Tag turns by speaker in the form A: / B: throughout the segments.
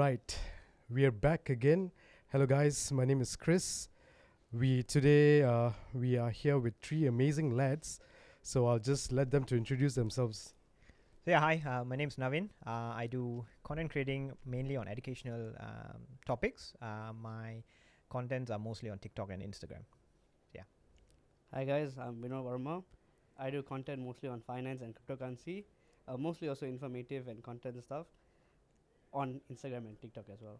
A: right, we are back again. Hello, guys. My name is Chris. We are here with three amazing lads. So I'll just let them to introduce themselves.
B: So yeah, hi. My name is Navin. I do content creating mainly on educational topics. My contents are mostly on TikTok and Instagram.
C: Hi guys, I'm Vinod Verma. I do content mostly on finance and cryptocurrency, mostly also informative and content stuff on Instagram and TikTok as well.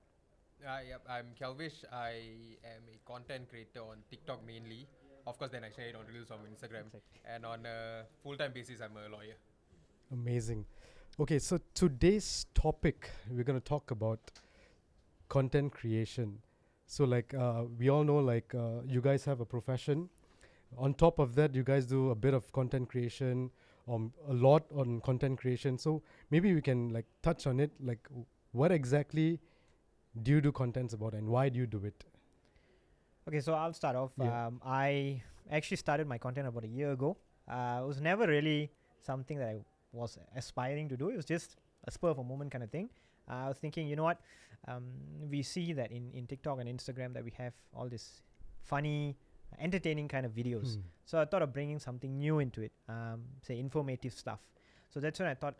D: Yep, I'm Kelvish. I am a content creator on TikTok mainly. Of course, then I share it on Reels on Instagram.
C: Exactly.
D: And on a full-time basis, I'm a lawyer.
A: Amazing. Okay, so today's topic, we're going to talk about content creation. So, we all know, you guys have a profession. On top of that, you guys do a bit of content creation, a lot on content creation. So maybe we can touch on it. What exactly do you do contents about, and why do you do it?
B: Okay, so I'll start off.
A: Yeah.
B: I actually started my content about a year ago. It was never really something that I was aspiring to do. It was just a spur of a moment kind of thing. I was thinking, you know what? We see that in TikTok and Instagram that we have all this funny, entertaining kind of videos. So I thought of bringing something new into it, say informative stuff. So that's when I thought,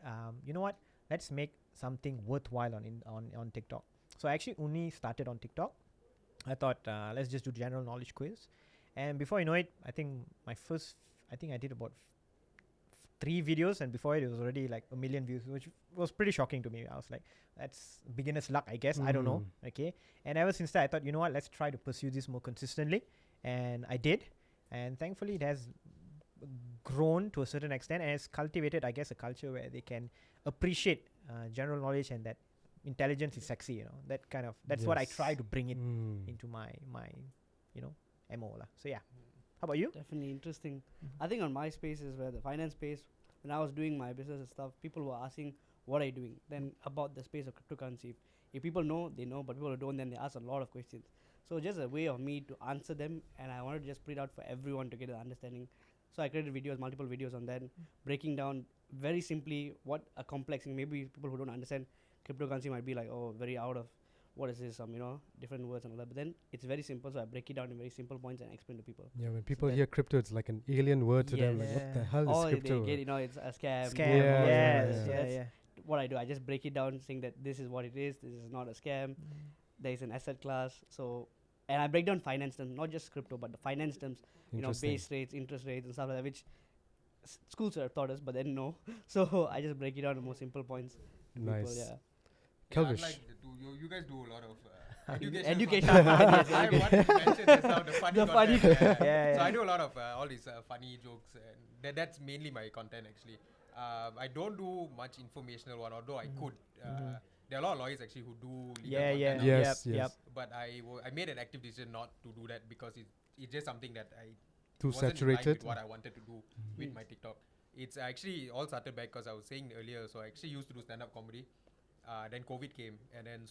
B: you know what? Let's make something worthwhile on TikTok. So I actually only started on TikTok. I thought, let's just do general knowledge quiz. And before you know it, I think I did about 3 videos, and before it was already like 1 million views, which was pretty shocking to me. I was like, that's beginner's luck, I guess. I don't know. Okay. And ever since that, I thought, you know what? Let's try to pursue this more consistently. And I did. And thankfully, it has grown to a certain extent, and it's cultivated, I guess, a culture where they can appreciate general knowledge, and that intelligence is sexy, that's what I try to bring it into my MO lah. So yeah, how about you?
C: Definitely interesting. I think on my space is where the finance space, when I was doing my business and stuff, people were asking what are you doing, then about the space of cryptocurrency. If people know, they know, but people who don't, then they ask a lot of questions. So just a way of me to answer them, and I wanted to just put it out for everyone to get an understanding. So I created multiple videos on that, breaking down very simply what a complex thing. Maybe people who don't understand cryptocurrency might be like, oh, very out of what is this, different words and all that. But then it's very simple, so I break it down in very simple points and explain to people.
A: Yeah, when people hear crypto, it's like an alien word to them. Like, what the hell is crypto?
C: They get, it's a scam.
B: Yeah.
C: What I do, I just break it down, saying that this is what it is. This is not a scam. There is an asset class. So, and I break down finance terms, not just crypto, but the finance terms. Base rates, interest rates, and stuff like that, which schools have taught us, but then no. So I just break it down to more simple points.
A: Nice.
C: People,
A: Kelvish.
D: Unlike the two, you guys do a lot of
C: education.
D: I wanted to mention just now the funny content. So I do a lot of all these funny jokes, and that's mainly my content actually. I don't do much informational one, although I could. There are a lot of lawyers actually who do legal content.
A: Yes.
D: But I made an active decision not to do that because it's just something that I
A: Too
D: wasn't in line
A: saturated.
D: with what I wanted to do with my TikTok. It's actually all started back because I was saying earlier, so I actually used to do stand-up comedy. Then COVID came, and then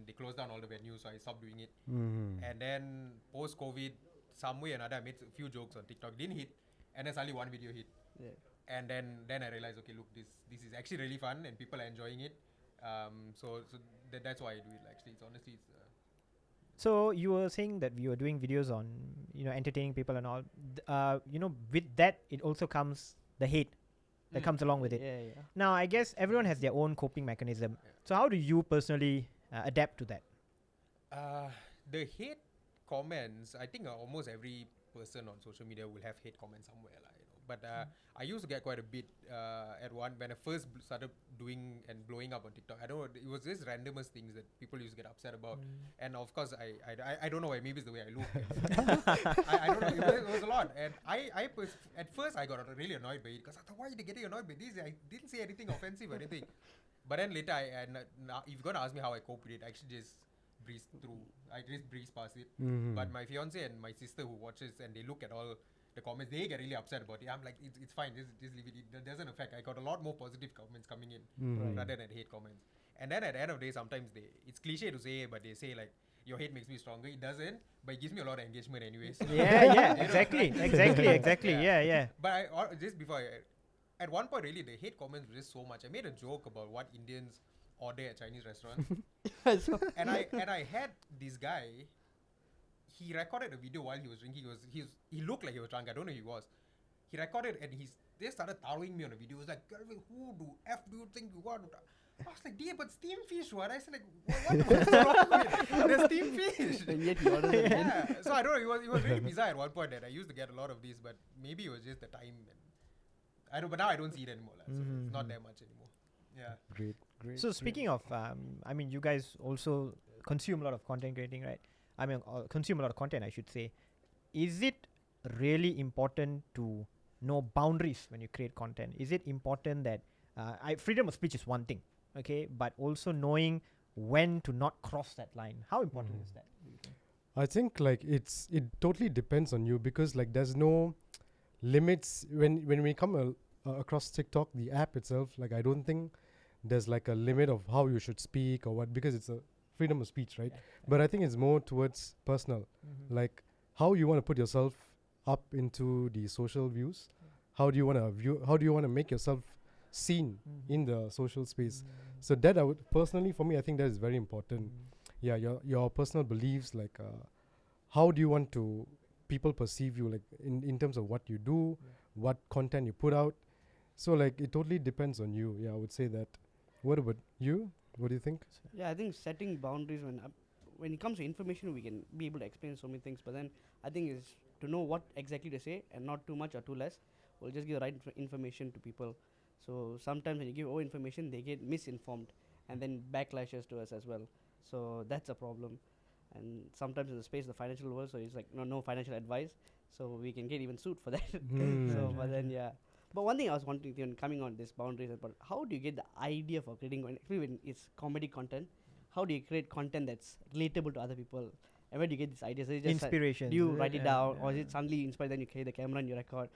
D: they closed down all the venues, so I stopped doing it. And then post-COVID, some way or another, I made a few jokes on TikTok, didn't hit, and then suddenly one video hit.
C: Yeah.
D: And then I realized, okay, look, this is actually really fun, and people are enjoying it. So that's why I do it. Actually, it's
B: So you were saying that you were doing videos on entertaining people and all. With that, it also comes the hate that comes along with it.
C: Yeah.
B: Now, I guess everyone has their own coping mechanism. So how do you personally adapt to that?
D: The hate comments, I think almost every person on social media will have hate comments somewhere. But I used to get quite a bit when I first started doing and blowing up on TikTok. I don't know, it was just randomest things that people used to get upset about. And of course, I don't know why, maybe it's the way I look. I don't know, it was a lot. And at first I got really annoyed by it because I thought, why are they getting annoyed by this? I didn't say anything offensive or anything. But then later, now if you're going to ask me how I cope with it, I actually just breeze through. I just breeze past it. But my fiance and my sister who watches and they look at all the comments, they get really upset about it. I'm like, it's fine, just leave it. It doesn't affect. I got a lot more positive comments coming in rather than hate comments. And then at the end of the day, sometimes it's cliche to say, but they say like, your hate makes me stronger. It doesn't, but it gives me a lot of engagement anyways.
B: Exactly. But
D: at one point really, the hate comments were just so much. I made a joke about what Indians order at Chinese restaurants.
C: So
D: and I had this guy. He recorded a video while he was drinking. He looked like he was drunk. I don't know who he was. He recorded and they started throwing me on the video. He was like, Kelvin, who do F do you think you are? I was like, dear, but steamed fish, what? I said, like, what's wrong with the steamed fish?
C: and yet he orders it again.
D: Yeah. So I don't know. It was really bizarre at one point that I used to get a lot of these, but maybe it was just the time. And I don't. But now I don't see it anymore. So it's not that much anymore. Yeah.
A: Great.
B: So speaking of, I mean, you guys also consume a lot of content creating, right? I mean, consume a lot of content, I should say. Is it really important to know boundaries when you create content? Is it important that freedom of speech is one thing, okay, but also knowing when to not cross that line? How important is that, do you think?
A: I think like it totally depends on you, because like there's no limits when we come across TikTok, the app itself. Like I don't think there's like a limit of how you should speak or what, because it's a freedom of speech, right? But I think it's more towards personal, like how you want to put yourself up into the social views. How do you want to make yourself seen in the social space? So that I would personally, for me, I think that is very important. Yeah, your personal beliefs, like how do you want to people perceive you, like in terms of what you do, what content you put out. So like it totally depends on you. Yeah, I would say that. What about you? What do you think?
C: Yeah, I think setting boundaries when it comes to information, we can be able to explain so many things. But then I think is to know what exactly to say and not too much or too less. We'll just give the right information to people. So sometimes when you give all information, they get misinformed, and then backlashes to us as well. So that's a problem. And sometimes in the space of the financial world, so it's like no financial advice. So we can get even sued for that. So but then yeah. But one thing I was wondering, coming on this boundaries, but how do you get the idea for creating, when it's comedy content, how do you create content that's relatable to other people? And where do you get this idea? So you just
B: Inspiration.
C: do you write it down, or is it suddenly inspired, then you carry the camera and you record?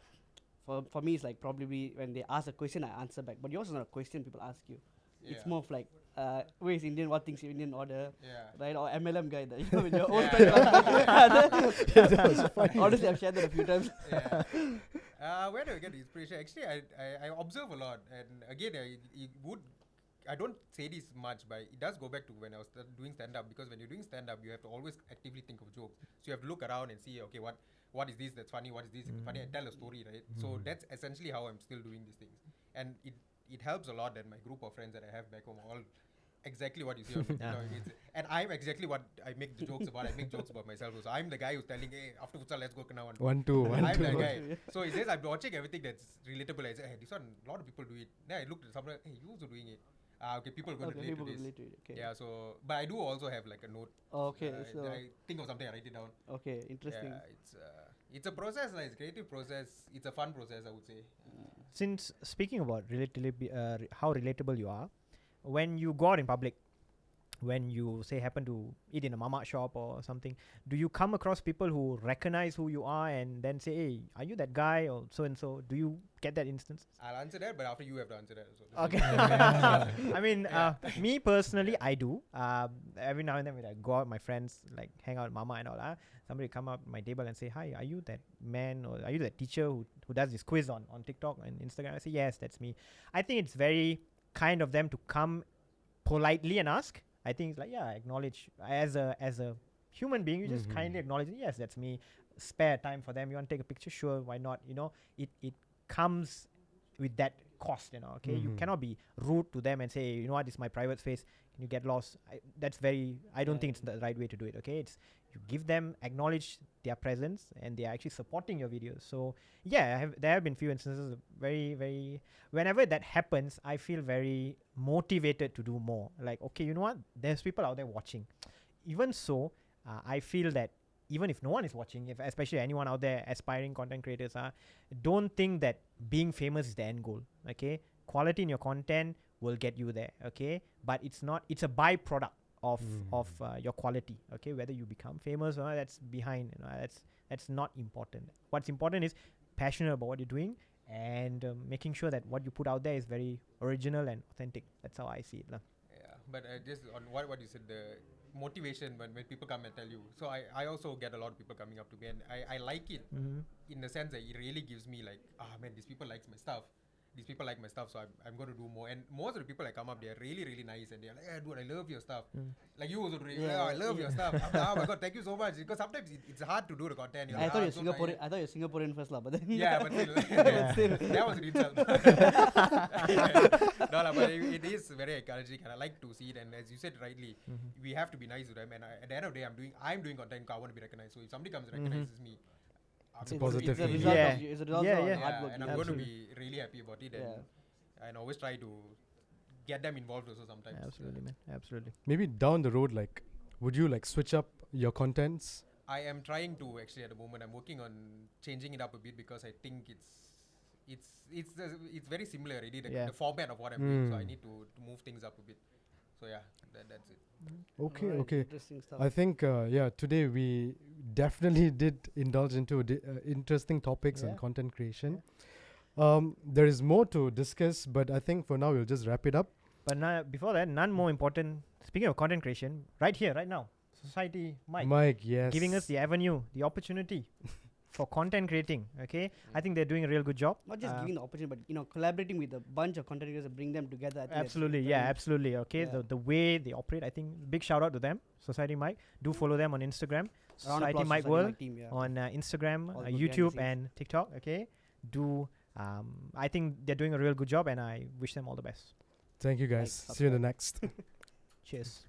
C: For me, it's like probably when they ask a question, I answer back. But yours is not a question people ask you. It's more of like, where is Indian, what things Indian order, right? Or MLM guy that, in your own
A: That was funny.
C: Honestly, I've shared that a few times.
D: Where do I get inspiration? Actually, I observe a lot, and again, I don't say this much, but it does go back to when I was doing stand-up, because when you're doing stand-up, you have to always actively think of jokes. So you have to look around and see, okay, what is this that's funny, what is this funny, and tell a story, right? So that's essentially how I'm still doing these things. And it helps a lot that my group of friends that I have back home are all exactly what you see on and I'm exactly what I make the jokes about. I make jokes about myself. So I'm the guy who's telling, hey, after futsal, let's go now.
A: One, two.
D: I'm that guy. So he says, I'm watching everything that's relatable. I say, hey, this one, a lot of people do it. Then I looked at someone, hey, you also doing it. Okay, people are going to relate to this.
C: Okay.
D: Yeah, so, but I do also have like a note.
C: Okay, so
D: I think of something, I write it down.
C: Okay, interesting.
D: Yeah, it's a process, like, it's a creative process. It's a fun process, I would say.
B: Since speaking about how relatable you are, when you go out in public, when you say happen to eat in a mama shop or something, do you come across people who recognize who you are and then say, hey, are you that guy or so and so? Do you get that instance?
D: I'll answer that, but after you have to answer that also.
B: Okay. I mean, me personally, I do. Every now and then when I go out, my friends like hang out with mama and all, somebody come up my table and say, hi, are you that man or are you that teacher who does this quiz on TikTok and Instagram? I say, yes, that's me. I think it's very kind of them to come politely and ask. I think it's like, yeah, acknowledge as a human being, you just kindly acknowledge, yes, that's me. Spare time for them. You want to take a picture? Sure, why not? You know, it comes with that cost, you know, okay? You cannot be rude to them and say, you know what, it's my private space. Can you get lost? I don't think it's the right way to do it, okay? It's you give them, acknowledge their presence, and they are actually supporting your videos. So yeah, there have been few instances of very, very, whenever that happens, I feel very motivated to do more. Like, okay, you know what? There's people out there watching. Even so, I feel that even if no one is watching, if especially anyone out there, aspiring content creators, don't think that being famous is the end goal, okay? Quality in your content will get you there, okay? But it's a byproduct of your quality, okay? Whether you become famous or not, that's behind, you know, that's not important. What's important is passionate about what you're doing and making sure that what you put out there is very original and authentic. That's how I see it.
D: Yeah, but just on what you said, the motivation when people come and tell you. So I also get a lot of people coming up to me, and I like it in the sense that it really gives me like, man, these people likes my stuff. these people like my stuff, so I'm going to do more. And most of the people that come up, they're really, really nice, and they're like, "Hey, dude, I love your stuff." Like you also, I love your stuff. Oh my god, thank you so much. Because sometimes it's hard to do the content. You're
C: I
D: like,
C: thought
D: "Ah,
C: you're
D: so nice."
C: Singaporean. I thought you're Singaporean first, lah. But then
D: Yeah, but still, that was an insult. No, but it is very encouraging, and I like to see it. And as you said rightly, we have to be nice to them. And at the end of the day, I'm doing content. I want to be recognized. So if somebody comes and recognizes me,
A: It's a positive
C: It's a
A: thing.
C: result
B: Yeah.
C: of you. It's a result
B: Yeah,
C: of
B: yeah.
C: hard work.
D: and
C: you
D: I'm
C: know.
D: going to be really happy about it. And always try to get them involved also sometimes.
B: Absolutely, man. Absolutely.
A: Maybe down the road, like, would you like switch up your contents?
D: I am trying to actually at the moment. I'm working on changing it up a bit because I think it's very similar already, the format of what I'm doing. So I need to move things up a bit. So yeah, that's it.
A: Okay,
C: Alright,
A: okay.
C: Interesting stuff.
A: I think today we definitely did indulge into interesting topics on
B: Yeah.
A: content creation. There is more to discuss, but I think for now we'll just wrap it up.
B: But before that, none more important. Speaking of content creation, right here, right now, Society Mike,
A: Mike, yes,
B: giving us the avenue, the opportunity for content creating. Okay, I think they're doing a real good job.
C: Not just giving the opportunity, but collaborating with a bunch of content creators and bring them together. I think that's
B: Absolutely,
C: very-
B: yeah, absolutely. Okay,
C: Yeah.
B: the way they operate, I think big shout out to them, Society Mike. Do follow them on Instagram,
C: Round of
B: Society
C: applause
B: Mike
C: to
B: World,
C: Mike team, yeah.
B: on Instagram,
C: All the good
B: YouTube,
C: behind the
B: and TikTok. Okay, I think they're doing a real good job, and I wish them all the best.
A: Thank you guys.
C: Like,
A: See you in the next.
B: Cheers.